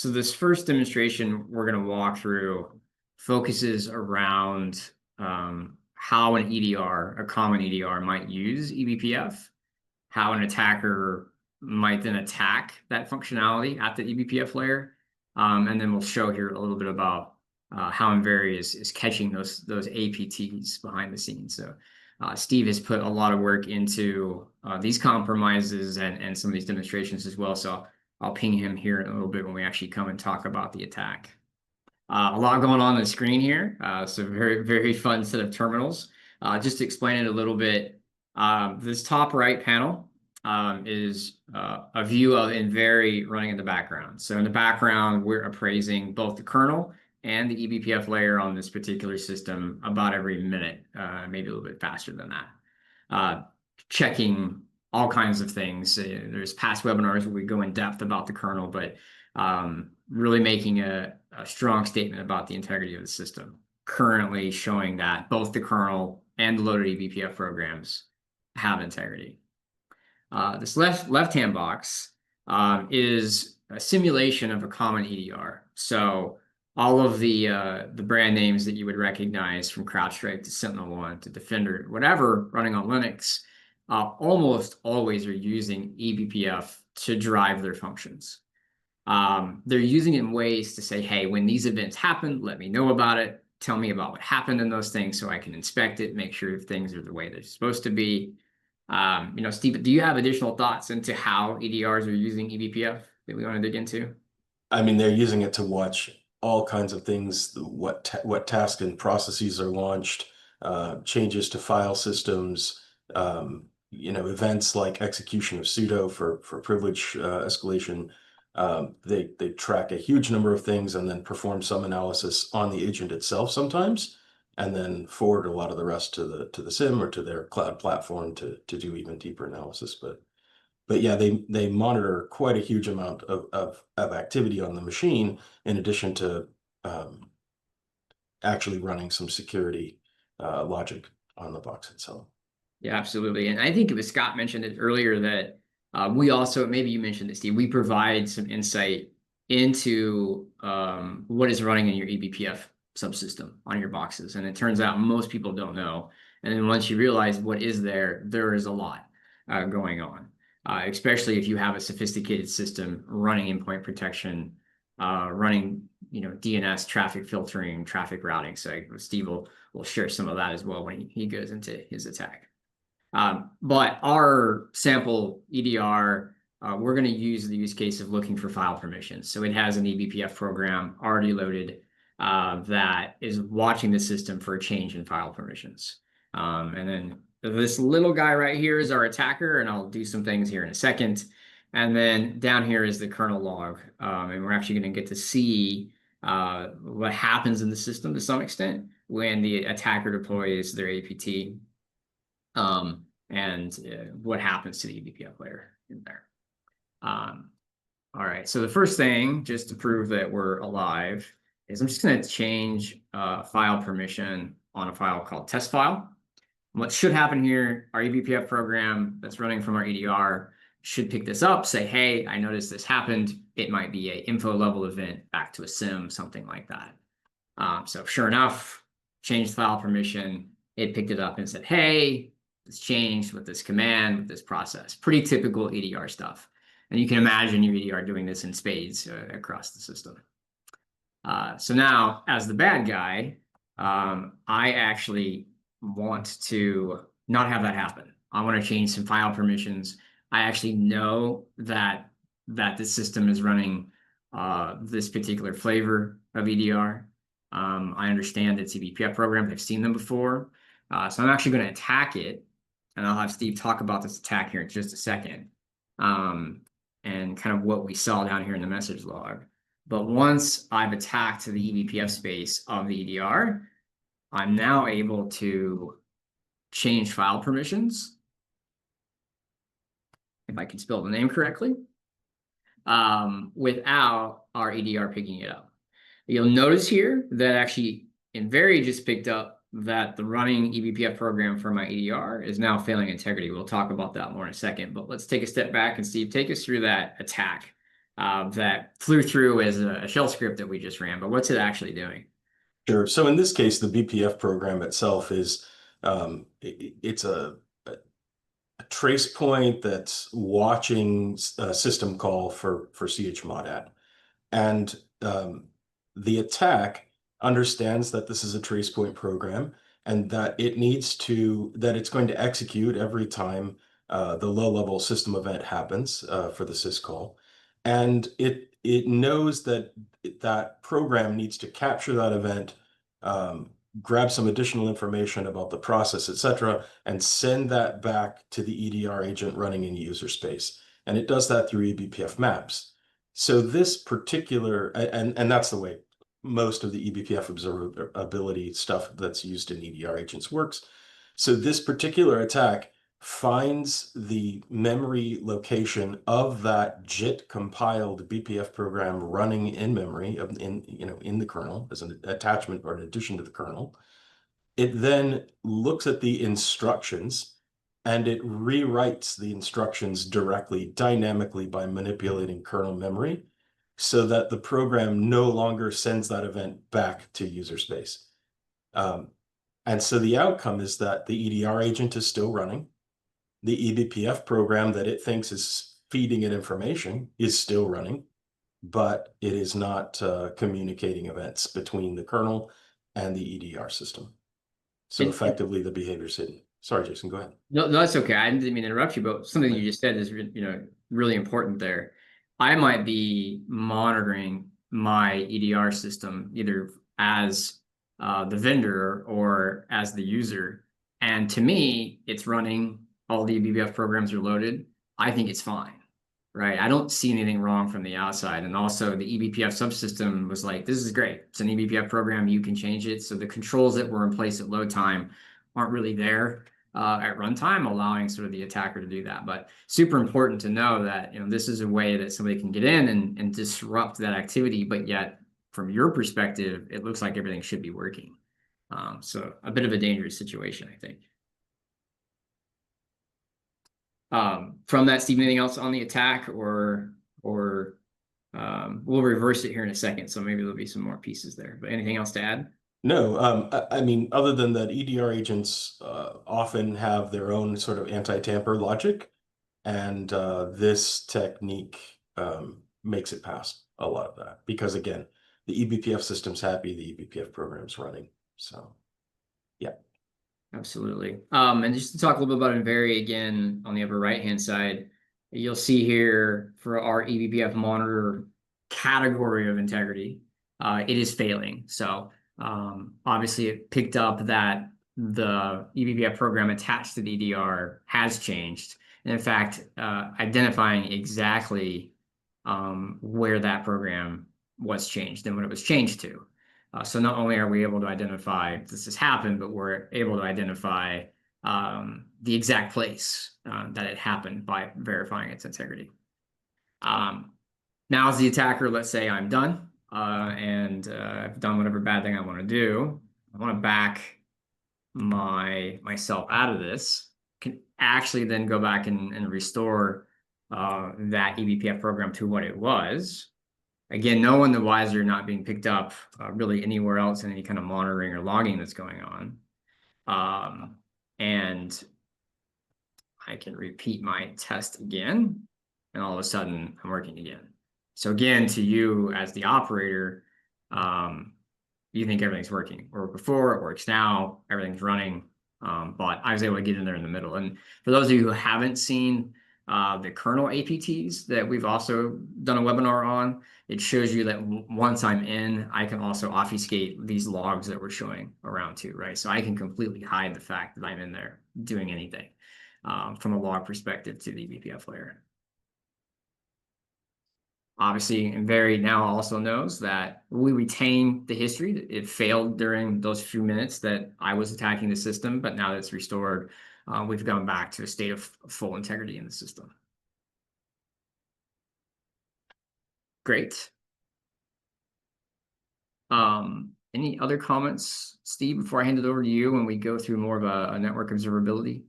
So this first demonstration we're going to walk through focuses around how an EDR, a common EDR, might use eBPF, how an attacker might then attack that functionality at the eBPF layer, and then we'll show here a little bit about how Invary is catching those APTs behind the scenes. So Steve has put a lot of work into these compromises and some of these demonstrations as well. So I'll ping him here in a little bit when we actually come and talk about the attack. A lot going on the screen here. So very, very fun set of terminals. Just to explain it a little bit, this top right panel is a view of Invary running in the background. So in the background, we're appraising both the kernel and the eBPF layer on this particular system about every minute, maybe a little bit faster than that. Checking all kinds of things. There's past webinars where we go in depth about the kernel, but really making a strong statement about the integrity of the system. Currently showing that both the kernel and the loaded eBPF programs have integrity. This left-hand box is a simulation of a common EDR. So all of the brand names that you would recognize, from CrowdStrike to SentinelOne to Defender, whatever, running on Linux, almost always are using eBPF to drive their functions. They're using it in ways to say, hey, when these events happen, let me know about it. Tell me about what happened in those things so I can inspect it, make sure things are the way they're supposed to be. Steve, do you have additional thoughts into how EDRs are using eBPF that we want to dig into? I mean, they're using it to watch all kinds of things, what tasks and processes are launched, changes to file systems, events like execution of sudo for privilege escalation. They track a huge number of things and then perform some analysis on the agent itself sometimes, and then forward a lot of the rest to the SIEM or to their cloud platform to do even deeper analysis. But yeah, they monitor quite a huge amount of activity on the machine, in addition to actually running some security logic on the box itself. Yeah, absolutely. And I think it was Scott mentioned it earlier that we also, maybe you mentioned it, Steve, we provide some insight into what is running in your eBPF subsystem on your boxes. And it turns out most people don't know. And then once you realize what is there, there is a lot going on. Especially if you have a sophisticated system running endpoint protection, running DNS, traffic filtering, traffic routing. So Steve will share some of that as well when he goes into his attack. But our sample EDR, we're going to use the use case of looking for file permissions. So it has an eBPF program already loaded that is watching the system for a change in file permissions. And then this little guy right here is our attacker, and I'll do some things here in a second. And then down here is the kernel log, and we're actually going to get to see what happens in the system to some extent when the attacker deploys their APT, and what happens to the eBPF layer in there. All right, so the first thing, just to prove that we're alive, is I'm just going to change file permission on a file called test file. What should happen here, our eBPF program that's running from our EDR should pick this up, say, hey, I noticed this happened. It might be an info level event back to a SIEM, something like that. So sure enough, changed file permission. It picked it up and said, hey, it's changed with this command, with this process. Pretty typical EDR stuff. And you can imagine your EDR doing this in spades across the system. So now, as the bad guy, I actually want to not have that happen. I want to change some file permissions. I actually know that the system is running this particular flavor of EDR. I understand it's eBPF programs. I've seen them before. So I'm actually going to attack it. And I'll have Steve talk about this attack here in just a second. And kind of what we saw down here in the message log. But once I've attacked the eBPF space of the EDR, I'm now able to change file permissions, if I can spell the name correctly, without our EDR picking it up. You'll notice here that actually Invary just picked up that the running eBPF program for my EDR is now failing integrity. We'll talk about that more in a second, but let's take a step back and Steve, take us through that attack that flew through as a shell script that we just ran, but what's it actually doing? Sure. So in this case, the BPF program itself is it's a trace point that's watching a system call for chmod. And the attack understands that this is a trace point program and that it's going to execute every time the low-level system event happens for the syscall. And it knows that that program needs to capture that event, um, grab some additional information about the process, etc., and send that back to the EDR agent running in user space. And it does that through eBPF maps. So this particular, and that's the way most of the eBPF observability stuff that's used in EDR agents works. So this particular attack finds the memory location of that JIT compiled BPF program running in memory in the kernel as an attachment or an addition to the kernel. It then looks at the instructions and it rewrites the instructions directly, dynamically by manipulating kernel memory so that the program no longer sends that event back to user space. And so the outcome is that the EDR agent is still running. The eBPF program that it thinks is feeding it information is still running, but it is not communicating events between the kernel and the EDR system. So And effectively, the behavior is hidden. Sorry, Jason, go ahead. no, no, that's okay. I didn't mean to interrupt you, but something you just said is, really important there. I might be monitoring my EDR system either as the vendor or as the user, and to me, it's running. All the eBPF programs are loaded. I think it's fine, right? I don't see anything wrong from the outside. And also, the eBPF subsystem was like, "This is great. It's an eBPF program. You can change it." So the controls that were in place at load time aren't really there at runtime, allowing sort of the attacker to do that. But super important to know that this is a way that somebody can get in and disrupt that activity, but yet from your perspective, it looks like everything should be working. So a bit of a dangerous situation, I think. From that, Steve, anything else on the attack, or we'll reverse it here in a second, so maybe there'll be some more pieces there. But anything else to add? No, I mean, other than that, EDR agents often have their own sort of anti-tamper logic, and this technique makes it past a lot of that because, again, the eBPF system's happy, the eBPF program's running. So, yeah. Absolutely. And just to talk a little bit about Invary again on the upper right-hand side, you'll see here for our eBPF monitor category of integrity, it is failing. So obviously it picked up that the eBPF program attached to the EDR has changed. And in fact, identifying exactly where that program was changed and what it was changed to. So not only are we able to identify this has happened, but we're able to identify the exact place that it happened by verifying its integrity. Now, as the attacker, let's say I'm done and I've done whatever bad thing I want to do. I want to back myself out of this. Can actually then go back and restore that eBPF program to what it was. Again, no one the wiser, not being picked up really anywhere else in any kind of monitoring or logging that's going on. And I can repeat my test again, and all of a sudden I'm working again. So again, to you as the operator, you think everything's working. Or before, it works now, everything's running. But I was able to get in there in the middle. And for those of you who haven't seen the kernel APTs that we've also done a webinar on, it shows you that once I'm in, I can also obfuscate these logs that we're showing around too, right? So I can completely hide the fact that I'm in there doing anything from a log perspective to the eBPF layer. Obviously, Invary now also knows that we retain the history. It failed during those few minutes that I was attacking the system, but now that it's restored, we've gone back to a state of full integrity in the system. Great. Any other comments, Steve, before I hand it over to you when we go through more of a network observability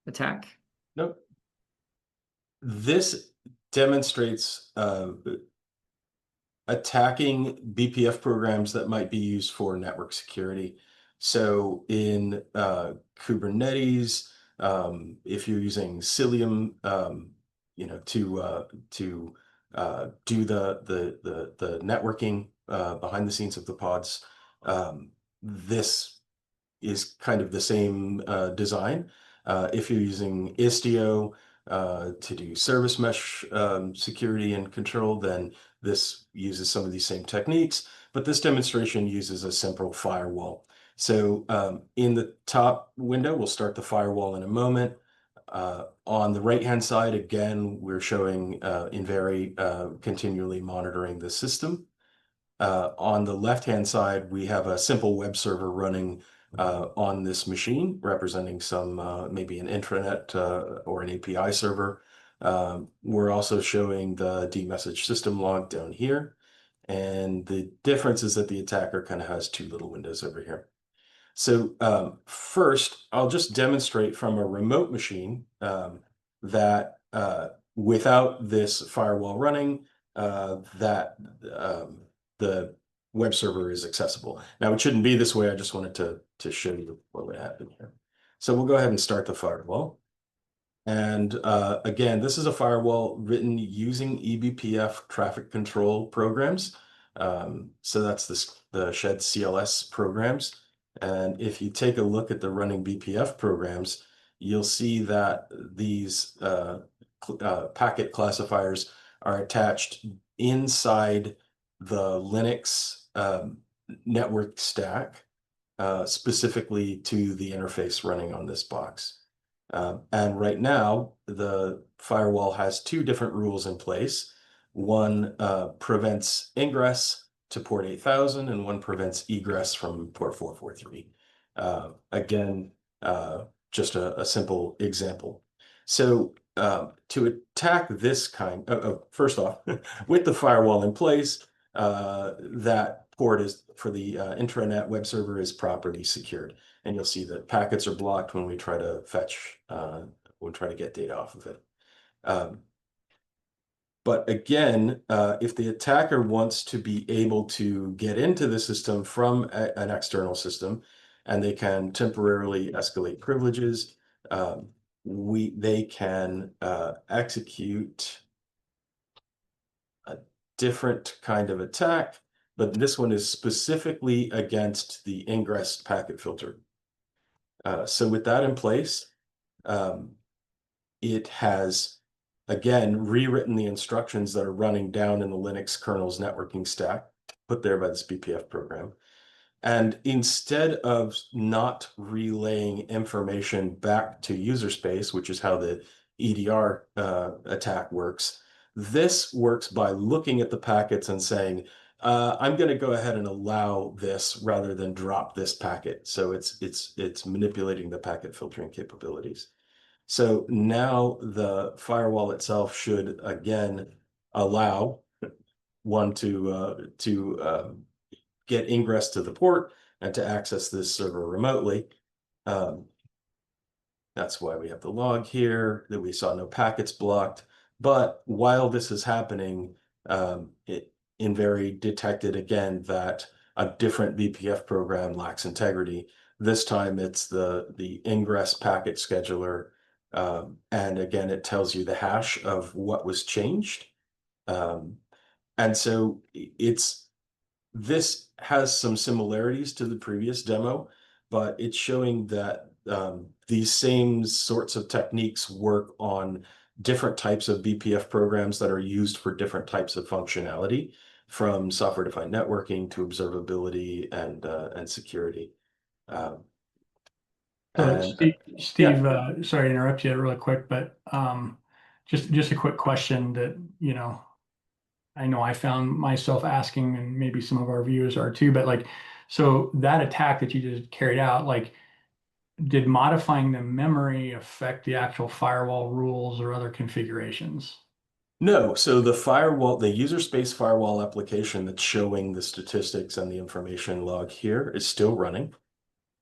attack? Nope. This demonstrates attacking BPF programs that might be used for network security. So in Kubernetes, if you're using Cilium, to do the networking behind the scenes of the pods, this is kind of the same design. If you're using Istio to do service mesh security and control, then this uses some of these same techniques, but this demonstration uses a simple firewall. So in the top window, we'll start the firewall in a moment. On the right-hand side, again, we're showing Invary continually monitoring the system. On the left-hand side, we have a simple web server running on this machine, representing some maybe an intranet or an API server. We're also showing the dmessage system log down here. And the difference is that the attacker kind of has two little windows over here. So first, I'll just demonstrate from a remote machine that without this firewall running, that the web server is accessible. Now, it shouldn't be this way. I just wanted to show you what would happen here. So we'll go ahead and start the firewall. And again, this is a firewall written using eBPF traffic control programs. So that's the Shed CLS programs. And if you take a look at the running BPF programs, you'll see that these packet classifiers are attached inside the Linux network stack, specifically to the interface running on this box. And right now, the firewall has two different rules in place. One prevents ingress to port 8000, and one prevents egress from port 443. Again, just a simple example. So to attack this kind of, first off, with the firewall in place, that port is for the intranet web server is properly secured. And you'll see that packets are blocked when we try to fetch, when we try to get data off of it. But again, if the attacker wants to be able to get into the system from an external system, and they can temporarily escalate privileges, they can execute a different kind of attack, but this one is specifically against the ingress packet filter. So with that in place, it has, again, rewritten the instructions that are running down in the Linux kernel's networking stack, put there by this BPF program. And instead of not relaying information back to user space, which is how the EDR attack works, this works by looking at the packets and saying, I'm going to go ahead and allow this rather than drop this packet. So it's manipulating the packet filtering capabilities. So now the firewall itself should again allow one to get ingress to the port and to access this server remotely. That's why we have the log here, that we saw no packets blocked. But while this is happening, Invary detected again that a different BPF program lacks integrity. This time it's the ingress packet scheduler. And again, it tells you the hash of what was changed. And so this has some similarities to the previous demo, but it's showing that these same sorts of techniques work on different types of BPF programs that are used for different types of functionality, from software-defined networking to observability and security. So Steve, sorry to interrupt you really quick, but just a quick question that, I know I found myself asking, and maybe some of our viewers are too, but like, so that attack that you just carried out, like, did modifying the memory affect the actual firewall rules or other configurations? No, so the firewall, the user space firewall application that's showing the statistics and the information log here is still running.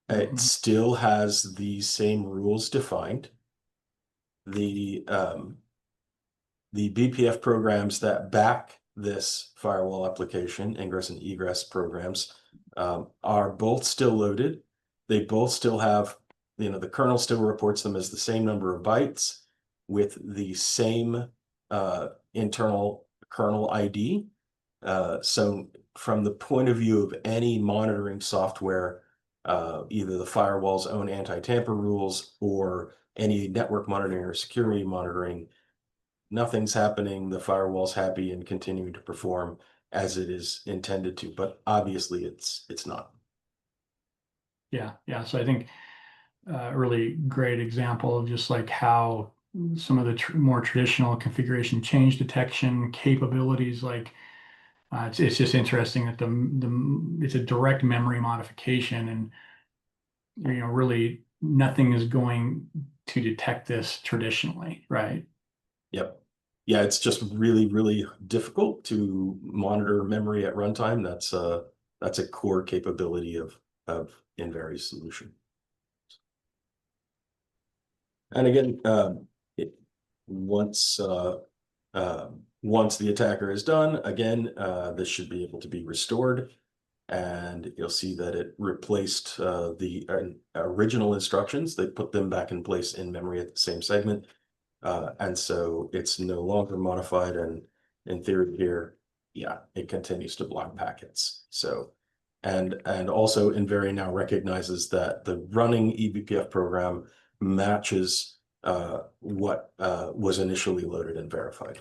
It still has the same rules defined. The BPF programs that back this firewall application, ingress and egress programs, are both still loaded. They both still have, the kernel still reports them as the same number of bytes with the same internal kernel ID. So from the point of view of any monitoring software, either the firewall's own anti-tamper rules or any network monitoring or security monitoring, nothing's happening. The firewall's happy and continuing to perform as it is intended to, but obviously it's not. Yeah. So I think a really great example of just like how some of the more traditional configuration change detection capabilities, like it's just interesting that it's a direct memory modification, and really nothing is going to detect this traditionally, right? Yep. Yeah, it's just really, really difficult to monitor memory at runtime. That's a core capability of Invary's solution. And again, once the attacker is done, again, this should be able to be restored, and you'll see that it replaced the original instructions. They put them back in place in memory at the same segment. And so it's no longer modified, and in theory here, yeah, it continues to block packets. So, and also Invary now recognizes that the running eBPF program matches what was initially loaded and verified.